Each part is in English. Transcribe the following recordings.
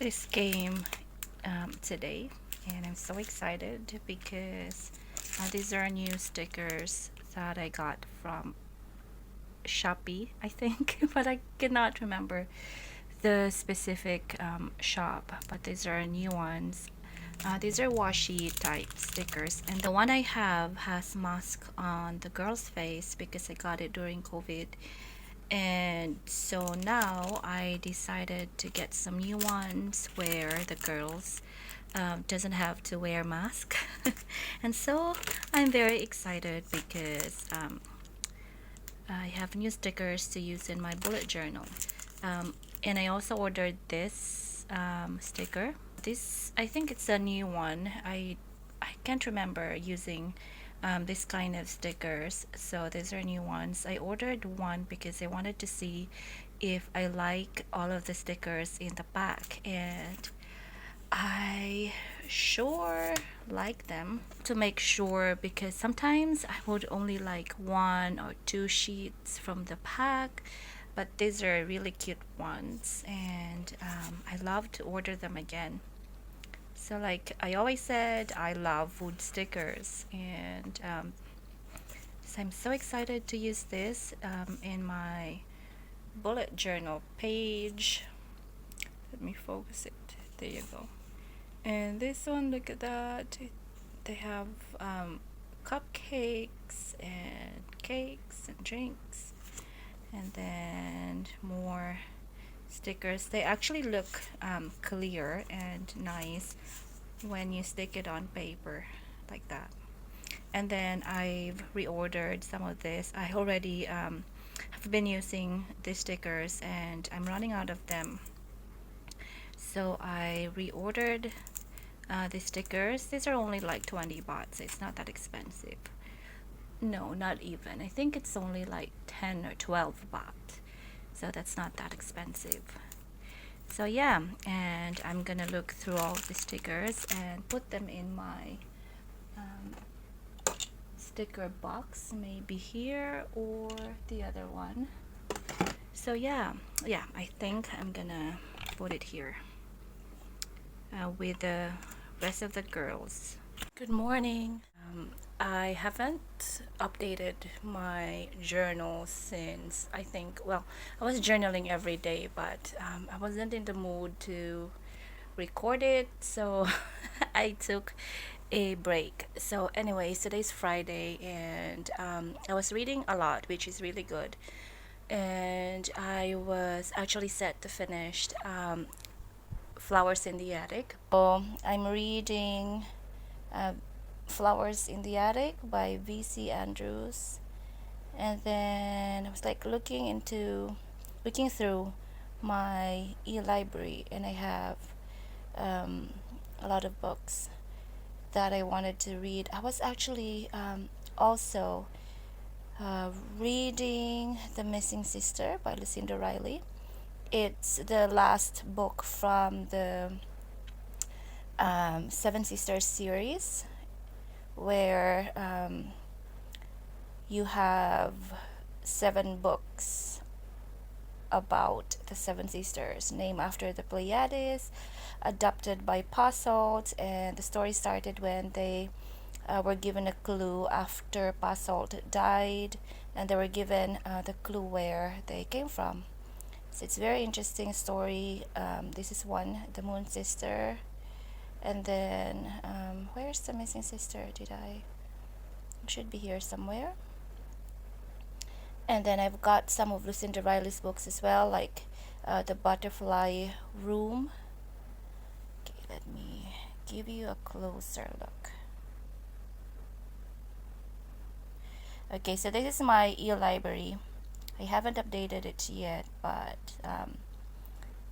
This came today, and I'm so excited because these are new stickers that I got from Shopee, I think, but I cannot remember the specific shop. But these are new ones. These are washi type stickers, and the one I have has mask on the girl's face because I got it during COVID. And so now I decided to get some new ones where the girls doesn't have to wear mask. And so I'm very excited because I have new stickers to use in my bullet journal. And I also ordered this sticker. This, I think it's a new one. I can't remember using this kind of stickers, so these are new ones. I ordered one because I wanted to see if I like all of the stickers in the pack, and I sure like them. To make sure, because sometimes I would only like one or two sheets from the pack, but these are really cute ones, and I love to order them again. So like I always said, I love wood stickers, and so I'm so excited to use this in my bullet journal page. Let me focus it. There you go. And this one, look at that. They have cupcakes and cakes and drinks, and then more stickers. They actually look clear and nice when you stick it on paper like that. And then I've reordered some of this. I already have been using these stickers and I'm running out of them, so I reordered these stickers. These are only like 20 baht, so it's not that expensive. No, not even. I think it's only like 10 or 12 baht, so that's not that expensive. So yeah, and I'm gonna look through all the stickers and put them in my sticker box, maybe here or the other one. So yeah, I think I'm gonna put it here with the rest of the girls. Good morning. I haven't updated my journal since, I think, well, I was journaling every day, but I wasn't in the mood to record it, so I took a break. So anyways, today's Friday, and I was reading a lot, which is really good, and I was actually set to finish Flowers in the Attic. So I'm reading Flowers in the Attic by V.C. Andrews, and then I was like looking through my e-library, and I have a lot of books that I wanted to read. I was actually also reading The Missing Sister by Lucinda Riley. It's the last book from the Seven Sisters series, where you have 7 books about the Seven Sisters, named after the Pleiades, adapted by Passault, and the story started when they were given a clue after Passault died, and they were given the clue where they came from. So it's a very interesting story. This is one, the Moon Sister, and then where's the Missing Sister? It should be here somewhere. And then I've got some of Lucinda Riley's books as well, like The Butterfly Room. Okay, let me give you a closer look. Okay, so this is my e-library. I haven't updated it yet, but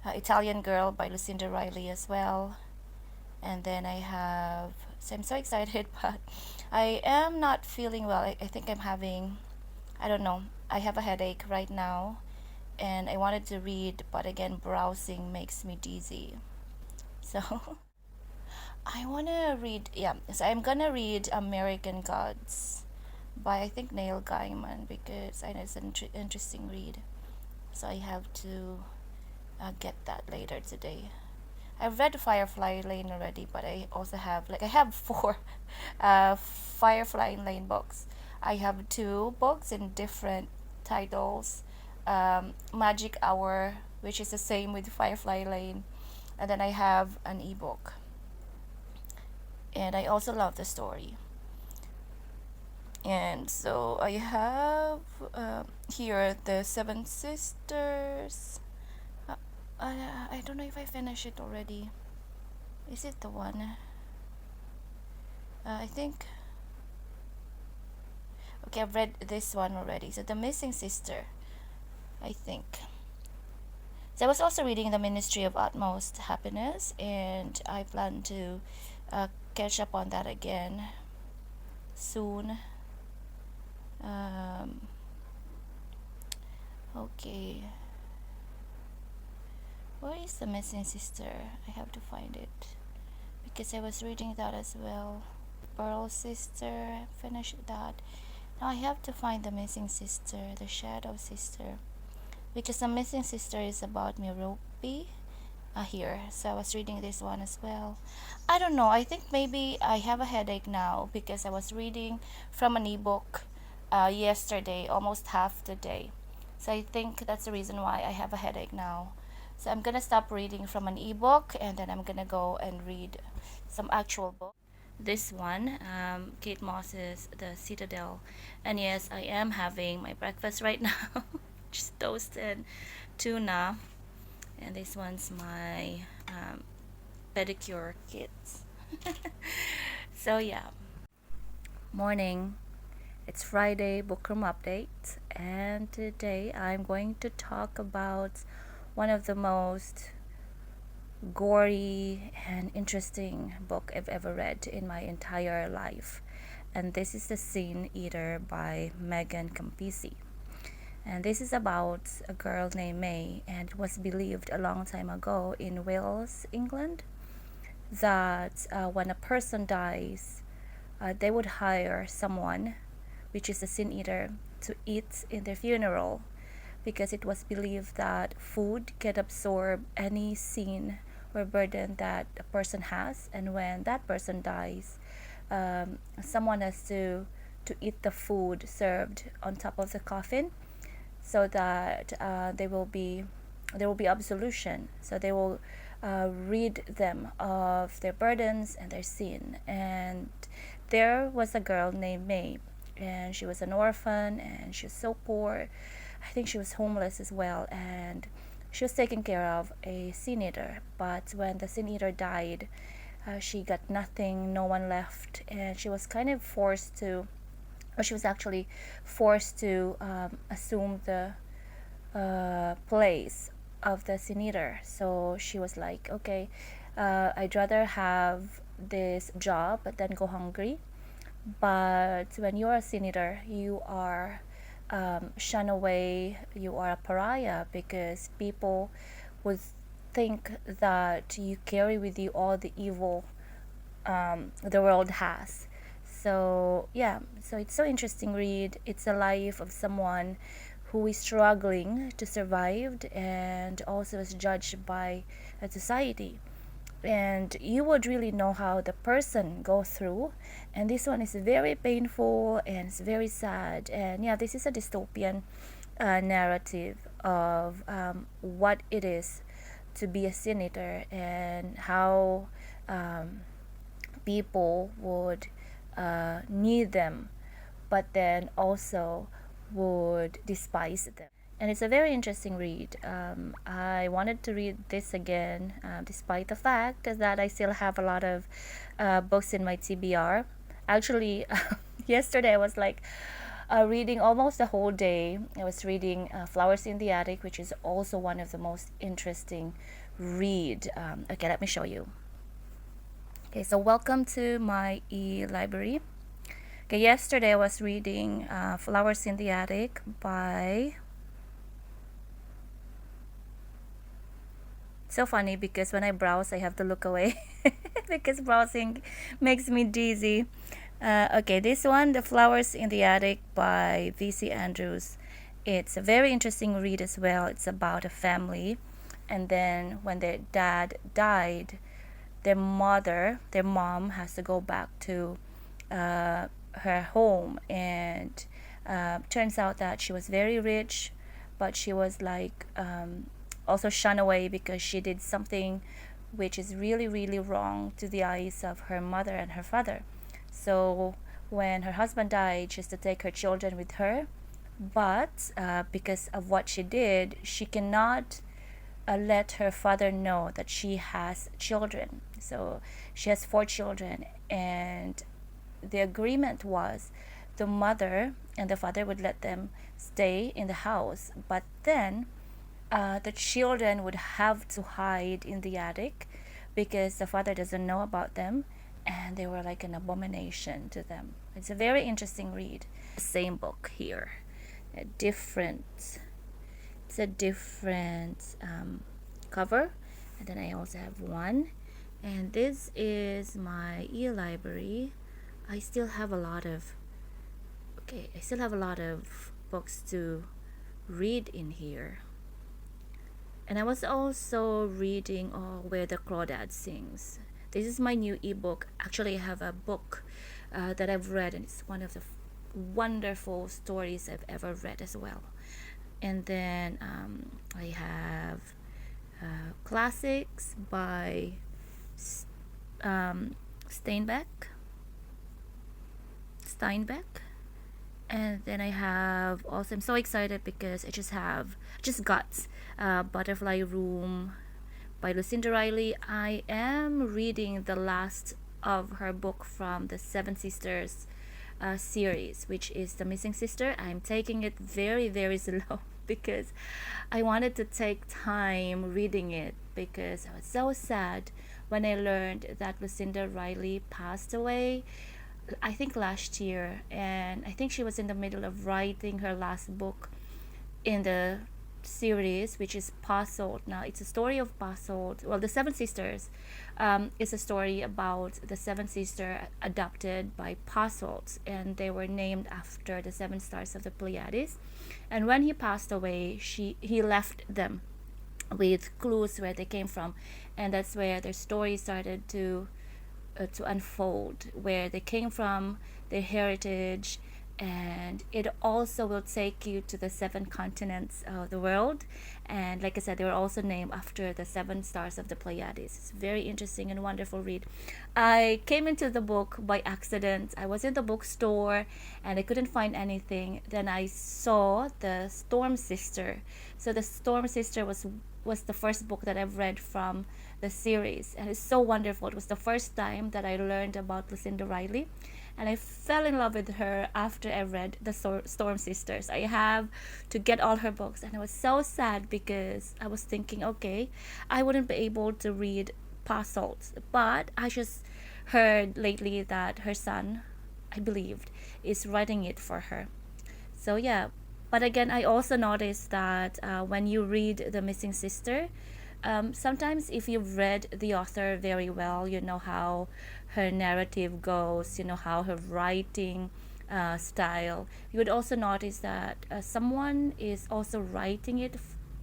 Italian Girl by Lucinda Riley as well. And then I have, so I'm so excited, but I am not feeling well. I think I'm having, I don't know, I have a headache right now, and I wanted to read, but again, browsing makes me dizzy. So I want to read, so I'm gonna read American Gods by, I think, Neil Gaiman, because I know it's an interesting read. So I have to get that later today. I've read Firefly Lane already, but I also have like I have four Firefly Lane books. I have two books in different titles. Magic Hour, which is the same with Firefly Lane, and then I have an ebook. And I also love the story. And so I have here the Seven Sisters. I don't know if I finished it already. Is it the one? I think. Okay, I've read this one already. So the Missing Sister, I think. So I was also reading the Ministry of Utmost Happiness, and I plan to catch up on that again soon. Okay. Where is the Missing Sister? I have to find it because I was reading that as well. Pearl Sister, finished that. Now I have to find the Missing Sister, the Shadow Sister, because the Missing Sister is about Merope here. So I was reading this one as well. I don't know. I think maybe I have a headache now because I was reading from an ebook yesterday, almost half the day. So I think that's the reason why I have a headache now. So I'm gonna stop reading from an ebook and then I'm gonna go and read some actual book. This one, Kate Moss's The Citadel. And yes, I am having my breakfast right now. Just toasted tuna. And this one's my pedicure kits. So yeah. Morning. It's Friday book room update. And today I'm going to talk about one of the most gory and interesting book I've ever read in my entire life, and this is The Sin Eater by Megan Campisi. And this is about a girl named May, and it was believed a long time ago in Wales, England, that when a person dies, they would hire someone, which is a sin eater, to eat in their funeral, because it was believed that food can absorb any sin or burden that a person has, and when that person dies, someone has to eat the food served on top of the coffin, so that there will be absolution. So they will rid them of their burdens and their sin. And there was a girl named May, and she was an orphan, and she was so poor. I think she was homeless as well, and she was taking care of a sin eater. But when the sin eater died, she got nothing, no one left, and she was kind of forced to, or she was actually forced to assume the place of the sin eater. So she was like, okay, I'd rather have this job than go hungry. But when you're a sin eater, you are shunned away, you are a pariah, because people would think that you carry with you all the evil the world has. So yeah, so it's so interesting read. It's a life of someone who is struggling to survive and also is judged by a society, and you would really know how the person go through. And this one is very painful and it's very sad. And yeah, this is a dystopian narrative of what it is to be a sin eater, and how people would need them, but then also would despise them. And it's a very interesting read. I wanted to read this again, despite the fact that I still have a lot of books in my TBR. Actually, yesterday I was like reading almost the whole day. I was reading Flowers in the Attic, which is also one of the most interesting read. Okay, let me show you. Okay, so welcome to my e-library. Okay, yesterday I was reading Flowers in the Attic by... So funny because when I browse, I have to look away because browsing makes me dizzy. Okay, this one, The Flowers in the Attic by V.C. Andrews. It's a very interesting read as well. It's about a family, and then when their dad died, their mom has to go back to her home, and turns out that she was very rich, but she was like also shunned away because she did something which is really, really wrong to the eyes of her mother and her father. So when her husband died, she has to take her children with her, but because of what she did, she cannot let her father know that she has children. So she has 4 children, and the agreement was the mother and the father would let them stay in the house, but then the children would have to hide in the attic because the father doesn't know about them, and they were like an abomination to them. It's a very interesting read. Same book here, a different it's a different cover, and then I also have one, and this is my e-library. I still have a lot of books to read in here. And I was also reading Where the Crawdad Sings. This is my new ebook. Actually, I have a book that I've read, and it's one of the wonderful stories I've ever read as well. And then I have classics by Steinbeck. And then I have also, I'm so excited because I just got Butterfly Room by Lucinda Riley. I am reading the last of her book from the Seven Sisters series, which is The Missing Sister. I'm taking it very, very slow because I wanted to take time reading it, because I was so sad when I learned that Lucinda Riley passed away, I think last year, and I think she was in the middle of writing her last book in the series, which is Puzzled. Now it's a story of Puzzled. Well, the Seven Sisters is a story about the seven sisters adopted by Puzzled, and they were named after the 7 stars of the Pleiades. And when he passed away, he left them with clues where they came from, and that's where their story started to unfold, where they came from, their heritage, and it also will take you to the 7 continents of the world. And like I said, they were also named after the 7 stars of the Pleiades. It's very interesting and wonderful read. I came into the book by accident. I was in the bookstore and I couldn't find anything. Then I saw the Storm Sister. So the Storm Sister was the first book that I've read from the series, and it's so wonderful. It was the first time that I learned about Lucinda Riley, and I fell in love with her after I read the Storm Sisters. I have to get all her books, and I was so sad because I was thinking, okay, I wouldn't be able to read Puzzled, but I just heard lately that her son, I believed, is writing it for her. So yeah, but again, I also noticed that when you read The Missing Sister, sometimes if you've read the author very well, you know how her narrative goes, you know how her writing style, you would also notice that someone is also writing it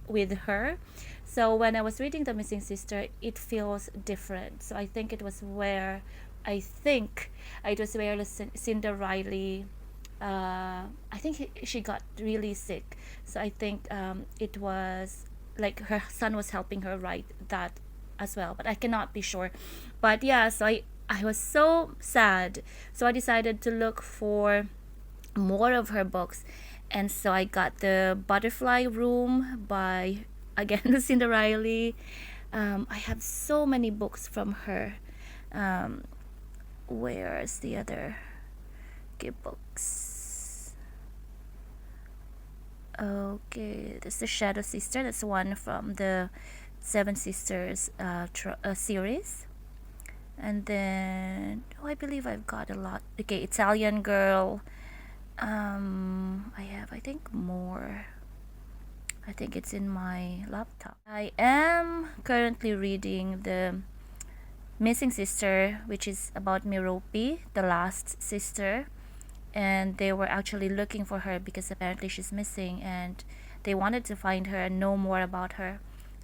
with her. So when I was reading The Missing Sister, it feels different. So I think it was where Lucinda Riley, I think she got really sick. So I think it was like her son was helping her write that as well, but I cannot be sure. But yeah, so I was so sad, so I decided to look for more of her books, and so I got the Butterfly Room by, again, Lucinda Riley. I have so many books from her. Where's the other books? Okay, this is the Shadow Sister. That's one from the Seven Sisters series. And then, I believe I've got a lot. Okay, Italian Girl. I have, I think, more. I think it's in my laptop. I am currently reading The Missing Sister, which is about Merope, the last sister. And they were actually looking for her because apparently she's missing, and they wanted to find her and know more about her.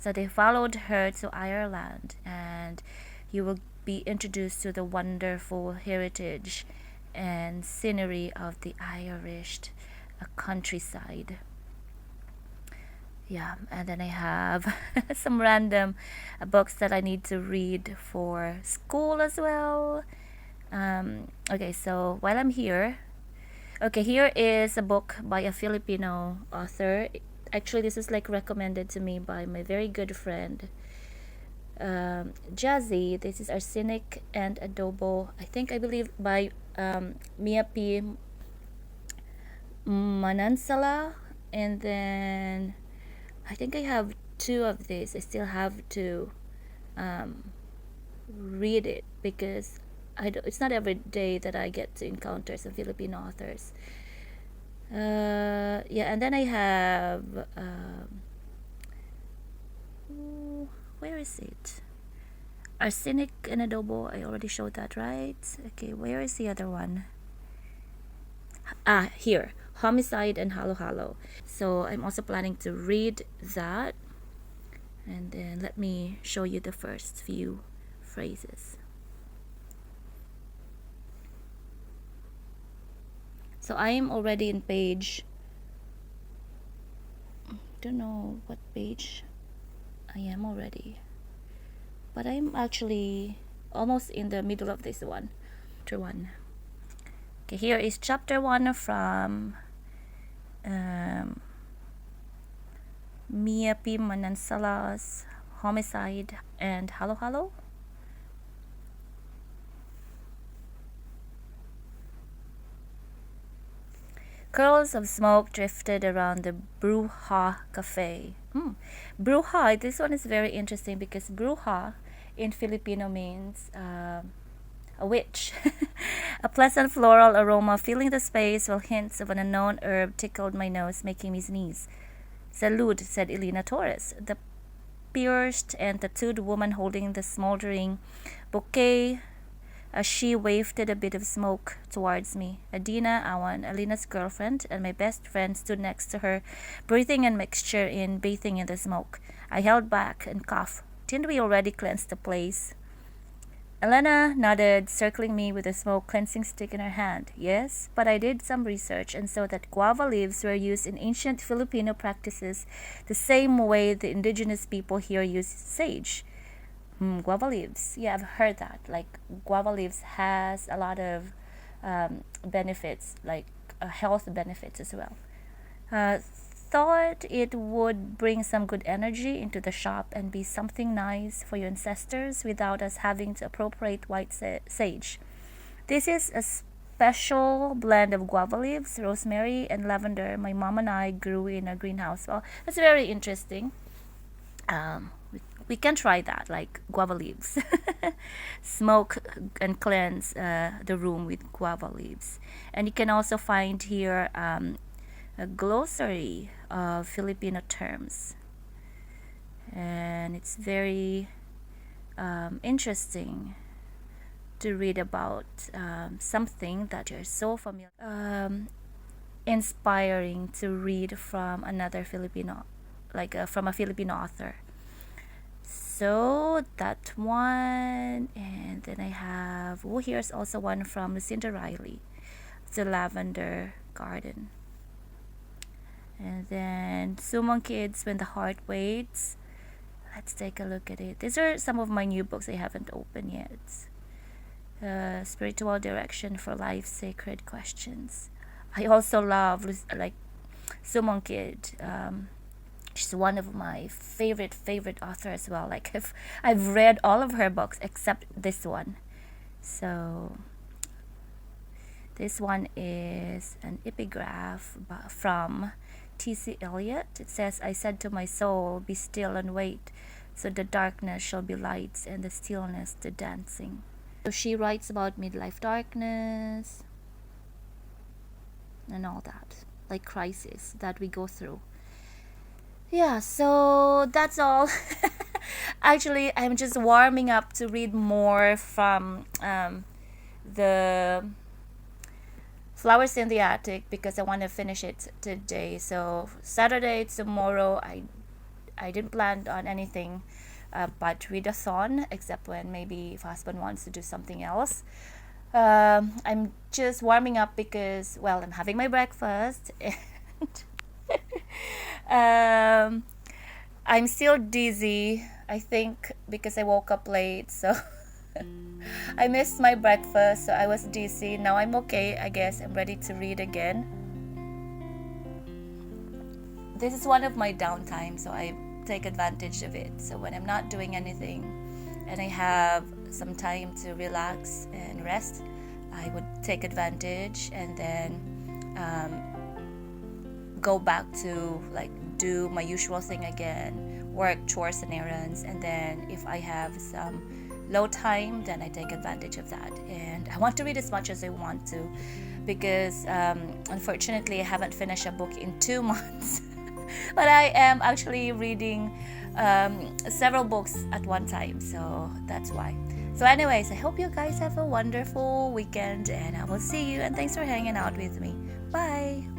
So they followed her to Ireland, and you will be introduced to the wonderful heritage and scenery of the Irish countryside. Yeah, and then I have some random books that I need to read for school as well. Okay, so while I'm here, okay, here is a book by a Filipino author. Actually, this is like recommended to me by my very good friend, Jazzy. This is Arsenic and Adobo. I believe by Mia P. Manansala. And then I think I have two of these. I still have to read it because it's not every day that I get to encounter some Filipino authors. Yeah, and then I have where is it? Arsenic and Adobo. I already showed that, right? Okay, where is the other one? Here. Homicide and Halo Halo. So I'm also planning to read that. And then let me show you the first few phrases. So I'm already in page, I don't know what page I am already, but I'm actually almost in the middle of this one. Chapter 1. Okay, here is chapter 1 from Mia P. Manansala's Homicide and Halo Halo. Curls of smoke drifted around the Bruja Cafe. Bruja, this one is very interesting because Bruja in Filipino means a witch. A pleasant floral aroma filling the space while hints of an unknown herb tickled my nose, making me sneeze. Salud, said Elena Torres, the pierced and tattooed woman holding the smoldering bouquet as she wafted a bit of smoke towards me. Adina Awan, Alina's girlfriend, and my best friend stood next to her, breathing and mixture in, bathing in the smoke. I held back and coughed. Didn't we already cleanse the place? Elena nodded, circling me with a smoke cleansing stick in her hand. Yes, but I did some research and saw that guava leaves were used in ancient Filipino practices the same way the indigenous people here use sage. Guava leaves. Yeah, I've heard that. Like, guava leaves has a lot of benefits, like health benefits as well. Thought it would bring some good energy into the shop and be something nice for your ancestors without us having to appropriate white sage. This is a special blend of guava leaves, rosemary, and lavender my mom and I grew in a greenhouse. Well, that's very interesting. We can try that, like guava leaves. Smoke and cleanse the room with guava leaves. And you can also find here a glossary of Filipino terms. And it's very interesting to read about something that you're so familiar. Inspiring to read from another Filipino, like from a Filipino author. So that one, and then I have, here's also one from Lucinda Riley, The Lavender Garden. And then Summon Kids, When the Heart Waits. Let's take a look at it. These are some of my new books I haven't opened yet. Spiritual Direction for Life's Sacred Questions. I also love like Summon Kid. She's one of my favorite authors as well. Like I've read all of her books except this one. So this one is an epigraph from T.C. Eliot. It says, I said to my soul, be still and wait, so the darkness shall be lights and the stillness the dancing. So she writes about midlife darkness and all that, like crisis that we go through. Yeah, so that's all. Actually, I'm just warming up to read more from the Flowers in the Attic because I want to finish it today. So Saturday, tomorrow, I didn't plan on anything but readathon, except when maybe if husband wants to do something else. I'm just warming up because, well, I'm having my breakfast and I'm still dizzy, I think, because I woke up late. So I missed my breakfast, so I was dizzy. Now I'm okay, I guess. I'm ready to read again. This is one of my downtime, so I take advantage of it. So when I'm not doing anything and I have some time to relax and rest, I would take advantage and then go back to like do my usual thing again, work, chores and errands. And then if I have some low time, then I take advantage of that. And I want to read as much as I want to, because unfortunately I haven't finished a book in 2 months. But I am actually reading several books at one time, so that's why. So anyways, I hope you guys have a wonderful weekend, and I will see you, and thanks for hanging out with me. Bye.